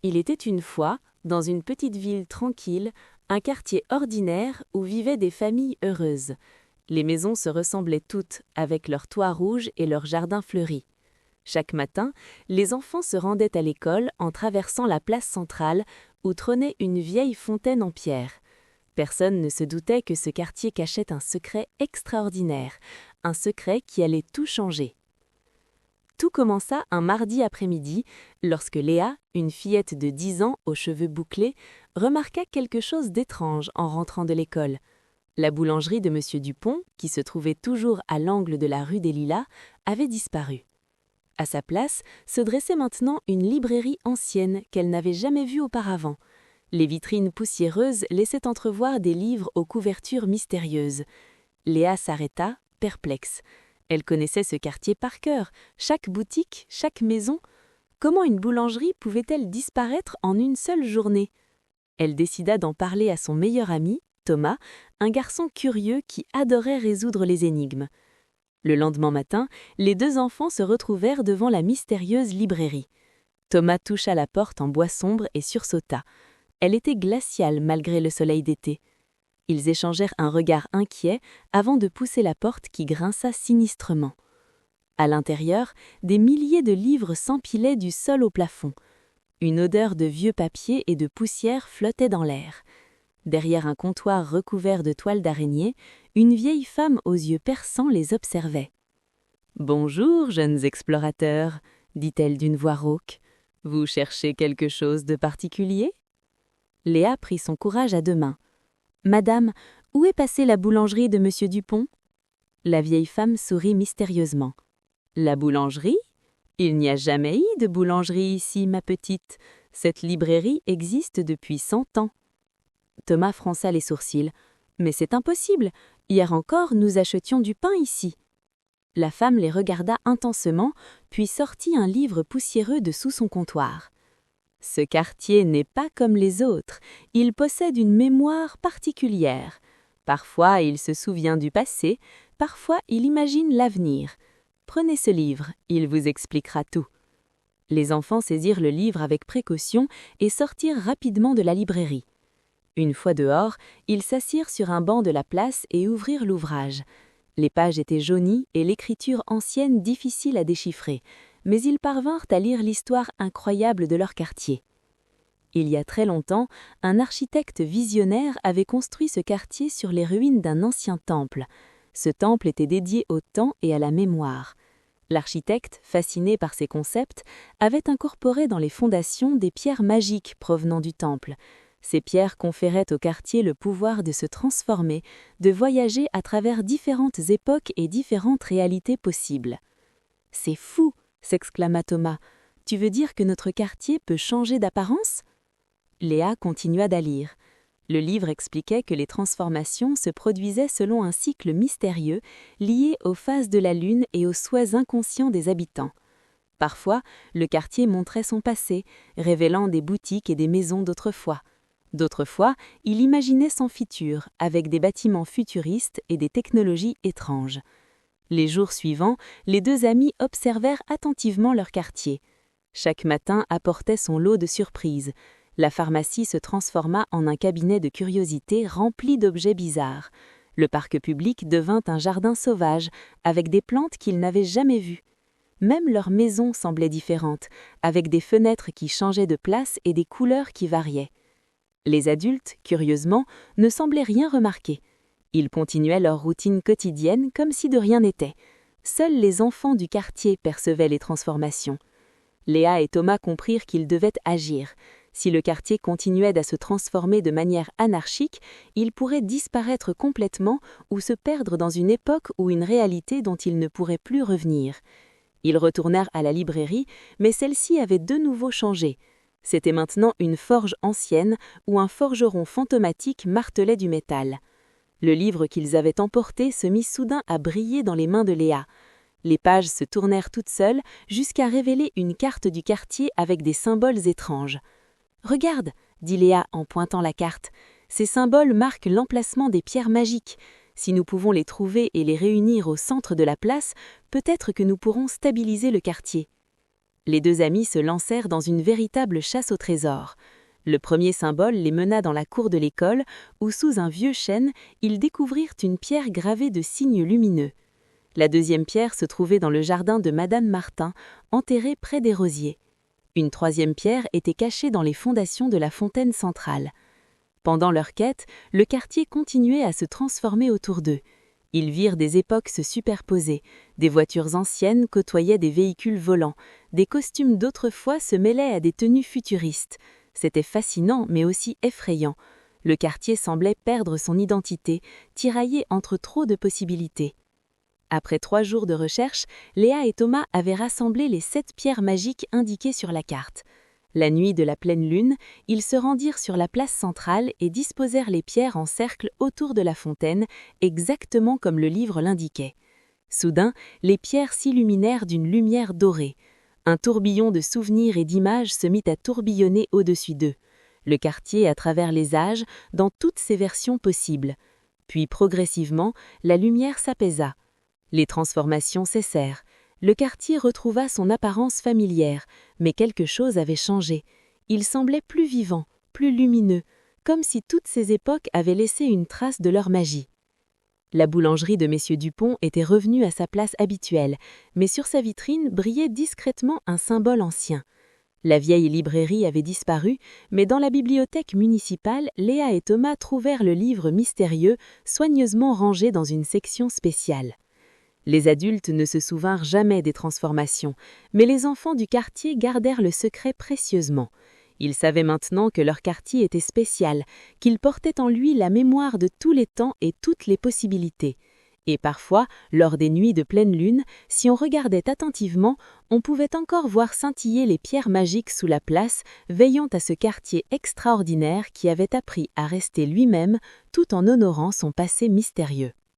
Il était une fois, dans une petite ville tranquille, un quartier ordinaire où vivaient des familles heureuses. Les maisons se ressemblaient toutes, avec leurs toits rouges et leurs jardins fleuris. Chaque matin, les enfants se rendaient à l'école en traversant la place centrale où trônait une vieille fontaine en pierre. Personne ne se doutait que ce quartier cachait un secret extraordinaire, un secret qui allait tout changer. Tout commença un mardi après-midi, lorsque Léa, une fillette de 10 ans aux cheveux bouclés, remarqua quelque chose d'étrange en rentrant de l'école. La boulangerie de M. Dupont, qui se trouvait toujours à l'angle de la rue des Lilas, avait disparu. À sa place se dressait maintenant une librairie ancienne qu'elle n'avait jamais vue auparavant. Les vitrines poussiéreuses laissaient entrevoir des livres aux couvertures mystérieuses. Léa s'arrêta, perplexe. Elle connaissait ce quartier par cœur, chaque boutique, chaque maison. Comment une boulangerie pouvait-elle disparaître en une seule journée? Elle décida d'en parler à son meilleur ami, Thomas, un garçon curieux qui adorait résoudre les énigmes. Le lendemain matin, les deux enfants se retrouvèrent devant la mystérieuse librairie. Thomas toucha la porte en bois sombre et sursauta. Elle était glaciale malgré le soleil d'été. Ils échangèrent un regard inquiet avant de pousser la porte qui grinça sinistrement. À l'intérieur, des milliers de livres s'empilaient du sol au plafond. Une odeur de vieux papier et de poussière flottait dans l'air. Derrière un comptoir recouvert de toiles d'araignée, une vieille femme aux yeux perçants les observait. « Bonjour, jeunes explorateurs », dit-elle d'une voix rauque. « Vous cherchez quelque chose de particulier ?» Léa prit son courage à deux mains. « Madame, où est passée la boulangerie de M. Dupont ?» La vieille femme sourit mystérieusement. « La boulangerie ? Il n'y a jamais eu de boulangerie ici, ma petite. Cette librairie existe depuis 100 ans. » Thomas fronça les sourcils. « Mais c'est impossible. Hier encore, nous achetions du pain ici. » La femme les regarda intensément, puis sortit un livre poussiéreux de sous son comptoir. « Ce quartier n'est pas comme les autres. Il possède une mémoire particulière. Parfois, il se souvient du passé, parfois, il imagine l'avenir. Prenez ce livre, il vous expliquera tout. » Les enfants saisirent le livre avec précaution et sortirent rapidement de la librairie. Une fois dehors, ils s'assirent sur un banc de la place et ouvrirent l'ouvrage. Les pages étaient jaunies et l'écriture ancienne difficile à déchiffrer, mais ils parvinrent à lire l'histoire incroyable de leur quartier. Il y a très longtemps, un architecte visionnaire avait construit ce quartier sur les ruines d'un ancien temple. Ce temple était dédié au temps et à la mémoire. L'architecte, fasciné par ces concepts, avait incorporé dans les fondations des pierres magiques provenant du temple. Ces pierres conféraient au quartier le pouvoir de se transformer, de voyager à travers différentes époques et différentes réalités possibles. « C'est fou !» s'exclama Thomas. « Tu veux dire que notre quartier peut changer d'apparence ?» Léa continua d'à lire. Le livre expliquait que les transformations se produisaient selon un cycle mystérieux lié aux phases de la Lune et aux souhaits inconscients des habitants. Parfois, le quartier montrait son passé, révélant des boutiques et des maisons d'autrefois. D'autres fois, il imaginait son futur, avec des bâtiments futuristes et des technologies étranges. Les jours suivants, les deux amis observèrent attentivement leur quartier. Chaque matin apportait son lot de surprises. La pharmacie se transforma en un cabinet de curiosités rempli d'objets bizarres. Le parc public devint un jardin sauvage, avec des plantes qu'ils n'avaient jamais vues. Même leur maison semblait différente, avec des fenêtres qui changeaient de place et des couleurs qui variaient. Les adultes, curieusement, ne semblaient rien remarquer. Ils continuaient leur routine quotidienne comme si de rien n'était. Seuls les enfants du quartier percevaient les transformations. Léa et Thomas comprirent qu'ils devaient agir. Si le quartier continuait à se transformer de manière anarchique, il pourrait disparaître complètement ou se perdre dans une époque ou une réalité dont il ne pourrait plus revenir. Ils retournèrent à la librairie, mais celle-ci avait de nouveau changé. C'était maintenant une forge ancienne où un forgeron fantomatique martelait du métal. Le livre qu'ils avaient emporté se mit soudain à briller dans les mains de Léa. Les pages se tournèrent toutes seules jusqu'à révéler une carte du quartier avec des symboles étranges. « Regarde !» dit Léa en pointant la carte. « Ces symboles marquent l'emplacement des pierres magiques. Si nous pouvons les trouver et les réunir au centre de la place, peut-être que nous pourrons stabiliser le quartier. » Les deux amis se lancèrent dans une véritable chasse au trésor. Le premier symbole les mena dans la cour de l'école, où sous un vieux chêne, ils découvrirent une pierre gravée de signes lumineux. La deuxième pierre se trouvait dans le jardin de Madame Martin, enterrée près des rosiers. Une troisième pierre était cachée dans les fondations de la fontaine centrale. Pendant leur quête, le quartier continuait à se transformer autour d'eux. Ils virent des époques se superposer, des voitures anciennes côtoyaient des véhicules volants, des costumes d'autrefois se mêlaient à des tenues futuristes. C'était fascinant mais aussi effrayant. Le quartier semblait perdre son identité, tiraillé entre trop de possibilités. Après 3 jours de recherche, Léa et Thomas avaient rassemblé les 7 pierres magiques indiquées sur la carte. La nuit de la pleine lune, ils se rendirent sur la place centrale et disposèrent les pierres en cercle autour de la fontaine, exactement comme le livre l'indiquait. Soudain, les pierres s'illuminèrent d'une lumière dorée. Un tourbillon de souvenirs et d'images se mit à tourbillonner au-dessus d'eux. Le quartier à travers les âges, dans toutes ses versions possibles. Puis progressivement, la lumière s'apaisa. Les transformations cessèrent. Le quartier retrouva son apparence familière, mais quelque chose avait changé. Il semblait plus vivant, plus lumineux, comme si toutes ces époques avaient laissé une trace de leur magie. La boulangerie de messieurs Dupont était revenue à sa place habituelle, mais sur sa vitrine brillait discrètement un symbole ancien. La vieille librairie avait disparu, mais dans la bibliothèque municipale, Léa et Thomas trouvèrent le livre mystérieux, soigneusement rangé dans une section spéciale. Les adultes ne se souvinrent jamais des transformations, mais les enfants du quartier gardèrent le secret précieusement. Ils savaient maintenant que leur quartier était spécial, qu'il portait en lui la mémoire de tous les temps et toutes les possibilités. Et parfois, lors des nuits de pleine lune, si on regardait attentivement, on pouvait encore voir scintiller les pierres magiques sous la place, veillant à ce quartier extraordinaire qui avait appris à rester lui-même tout en honorant son passé mystérieux.